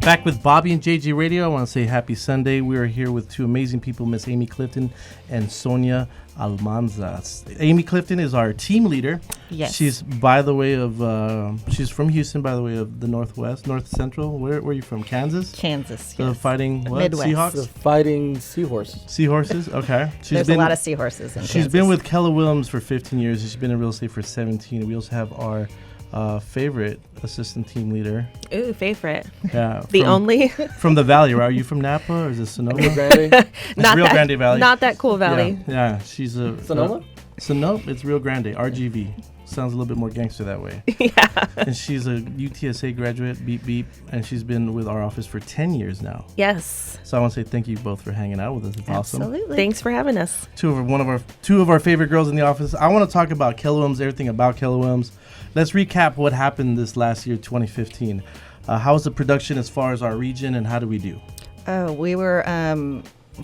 Back with Bobby and JJ Radio. I want to say happy Sunday. We are here with two amazing people, Miss AClifton and Sonia Almanza. AClifton is our team leader. Yes. She's, by the way, she's from Houston, by the way, of the Northwest, North Central. Where are you from? Kansas? Kansas. The yes. Fighting what? Midwest. Seahawks? The Fighting Seahorses. Seahorses? Okay. There's a lot of seahorses in Kansas. She's been with Keller Williams for 15 years. She's been in real estate for 17. We also have our favorite assistant team leader. Ooh, favorite. Yeah. Only. From the Valley, right? Are you from Napa or is it Sonoma? Rio Grande. Not Rio that, Grande Valley. Not that cool valley. Yeah, she's a... Sonoma? Sonoma? It's Rio Grande, RGV. Sounds a little bit more gangster that way. Yeah. And she's a UTSA graduate, beep, beep, and she's been with our office for 10 years now. Yes. So I want to say thank you both for hanging out with us. It's awesome. Absolutely. Thanks for having us. Two of our favorite girls in the office. I want to talk about Keller Williams, everything about Keller Williams. Let's recap what happened this last year, 2015. How was the production as far as our region, and how did we do? Oh, we were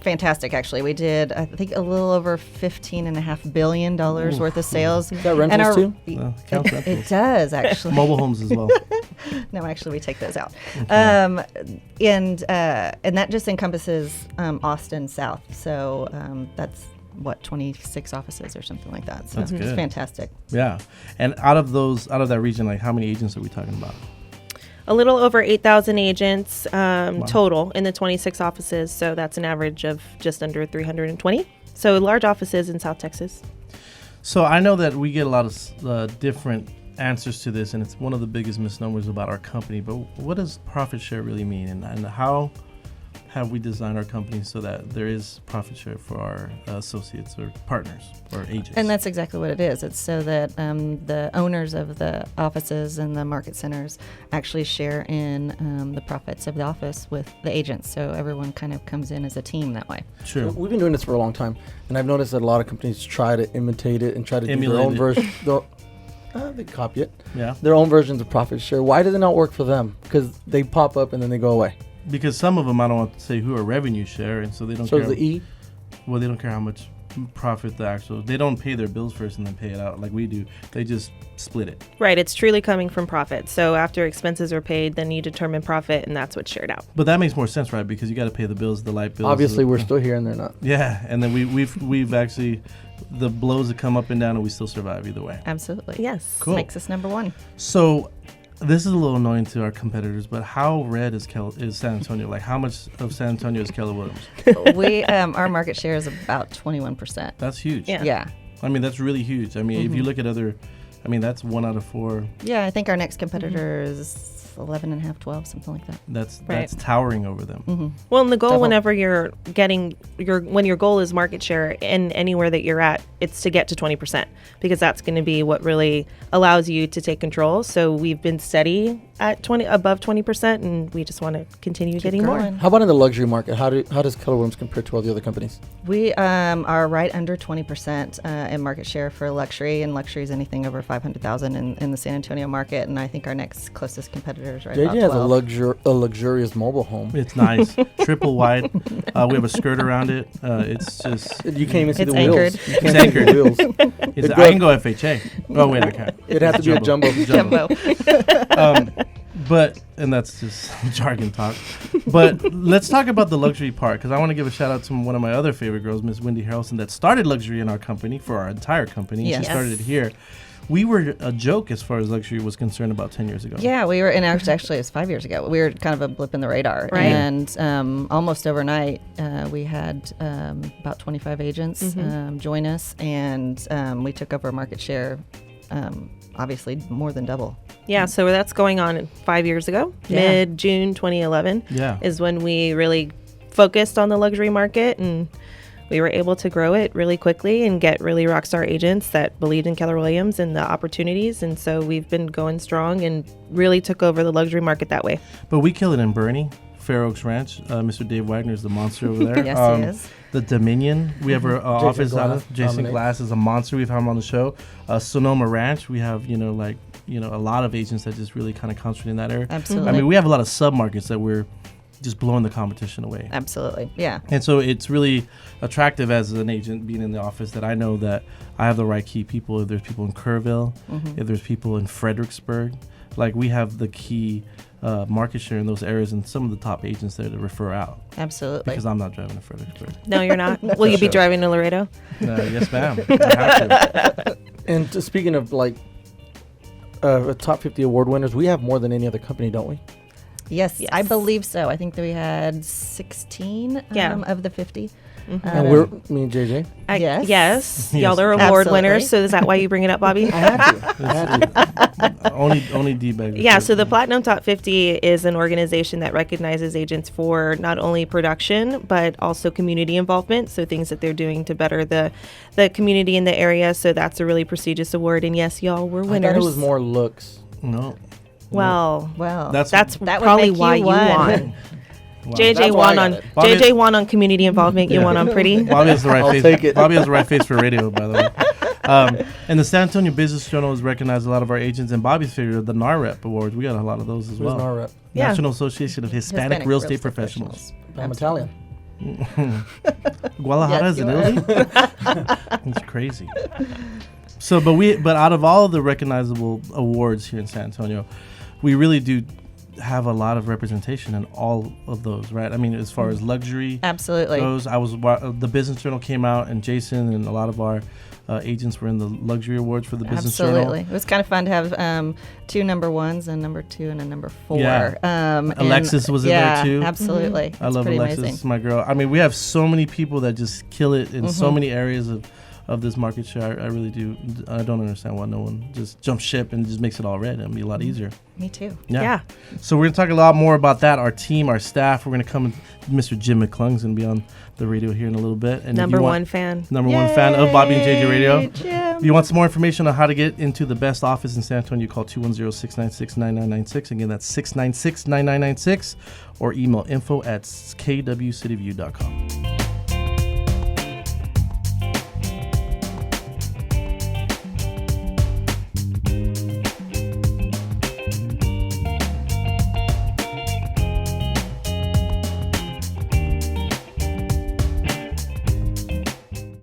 fantastic, actually. We did, I think, a little over $15.5 billion worth of sales. Is that rentals too? It does, actually. Mobile homes as well. No, actually, we take those out. Okay. And that just encompasses Austin South. So that's, 26 offices or something like that. So That's it's good. fantastic. Yeah. And out of that region, like how many agents are we talking about? A little over 8,000 agents total in the 26 offices. So that's an average of just under 320. So large offices in South Texas. So I know that we get a lot of different answers to this, and it's one of the biggest misnomers about our company. But what does profit share really mean, and how have we designed our company so that there is profit share for our associates or partners or agents? And that's exactly what it is. It's so that the owners of the offices and the market centers actually share in the profits of the office with the agents. So everyone kind of comes in as a team that way. True. We've been doing this for a long time, and I've noticed that a lot of companies try to imitate it and try to do Emulate their own it. version. They copy it. Yeah. Their own versions of profit share. Why does it not work for them? Because they pop up and then they go away. Because some of them, I don't want to say who are revenue share, and so they don't So care. is the E? Well, they don't care how much profit they don't pay their bills first and then pay it out like we do. They just split it. Right. It's truly coming from profit. So after expenses are paid, then you determine profit, and that's what's shared out. But that makes more sense, right? Because you got to pay the bills, the light bills. Obviously, we're still here and they're not. Yeah, and then we've actually, the blows that come up and down, and we still survive either way. Absolutely. Yes. Cool. Makes us number one. So this is a little annoying to our competitors, but how red is San Antonio? Like, how much of San Antonio is Keller Williams? We our market share is about 21%. That's huge. Yeah. I mean, that's really huge. I mean, if you look at that's 1 out of 4. Yeah, I think our next competitor is 11.5, 12, something like that. That's towering over them. Mm-hmm. Well, and the goal, Definitely. whenever you're getting when your goal is market share in anywhere that you're at, it's to get to 20%, because that's going to be what really allows you to take control. So we've been steady at above 20%, and we just want to continue getting growing. more. How about in the luxury market? How does Keller Williams compare to all the other companies? We are right under 20% in market share for luxury, and luxury is anything over 500,000 in the San Antonio market. And I think our next closest competitor is right about JJ has 12. a luxurious mobile home. It's nice. Triple wide. We have a skirt around it. It's just... You can't even see It's the anchored. wheels. You can't It's see anchored. the wheels. I can go FHA. Oh, wait, I can't. It'd have to be a jumbo. Jumbo. And that's just jargon talk. But let's talk about the luxury part, because I want to give a shout out to one of my other favorite girls, Miss Wendy Harrelson, that started luxury in our company for our entire company. Yes. She started it here. We were a joke as far as luxury was concerned about 10 years ago. Yeah, we were, and actually it was 5 years ago. We were kind of a blip in the radar. Right. And almost overnight, we had about 25 agents join us, and we took over market share, obviously more than double. Yeah, so that's going on 5 years ago. Yeah. Mid-June 2011 Yeah. is when we really focused on the luxury market, and we were able to grow it really quickly and get really rock star agents that believed in Keller Williams and the opportunities. And so we've been going strong and really took over the luxury market that way. But we kill it in Bernie, Fair Oaks Ranch. Mr. Dave Wagner is the monster over there. Yes, he is. The Dominion, we have our office out of. Jason Dominic. Glass is a monster. We've had him on the show. Sonoma Ranch, we have, a lot of agents that just really kind of concentrate in that area. Absolutely. I mean, we have a lot of sub-markets that we're just blowing the competition away. Absolutely, yeah. And so it's really attractive as an agent being in the office that I know that I have the right key people. If there's people in Kerrville, if there's people in Fredericksburg, like we have the key market share in those areas and some of the top agents there to refer out. Absolutely. Because I'm not driving to Fredericksburg. No, you're not. Will you be driving to Laredo? Yes, ma'am. I have to. And speaking of like top 50 award winners, we have more than any other company, don't we? Yes, I believe so. I think that we had 16 of the 50. Mm-hmm. And we're me and JJ. Yes. Yes. Y'all are award Absolutely. winners. So is that why you bring it up, Bobby? I had to. Only D-bag. Yeah, so the Platinum Top 50 is an organization that recognizes agents for not only production, but also community involvement. So things that they're doing to better the community in the area. So that's a really prestigious award. And yes, y'all were winners. I thought it was more looks. No. Well, That's that's that would probably make why you you won. won. Wow. JJ That's why I won got on it. Bobby- JJ won on community involvement. You Yeah. won on pretty. Bobby has the right I'll face. take it. Bobby has the right face for radio, by the way. And the San Antonio Business Journal has recognized a lot of our agents, and Bobby's figured the NAREP Awards. We got a lot of those as Where's well. our rep? Yeah. National Association of Hispanic Real Estate Professionals. I'm Italian. Guadalajara Yes, is in you Italy. It's crazy. So, but out of all of the recognizable awards here in San Antonio, we really do have a lot of representation in all of those, right? I mean, as far as luxury Absolutely. goes, the Business Journal came out, and Jason and a lot of our agents were in the luxury awards for the Business Absolutely. Journal. It was kind of fun to have 2 number 1s, a number 2, and a number 4. Yeah. And Alexis was in there too. Absolutely. I love pretty Alexis, amazing. my girl. I mean, we have so many people that just kill it in so many areas of this market share. I really do. I don't understand why no one just jumps ship and just makes it all red. It'd be a lot easier. Me too. Yeah. So we're going to talk a lot more about that, our team, our staff. We're going to come, Mr. Jim McClung's going to be on the radio here in a little bit. And Number one fan. Number one fan of Bobby and JJ Radio. Jim. If you want some more information on how to get into the best office in San Antonio, you call 210-696-9996. Again, that's 696-9996. Or email info@kwcityview.com.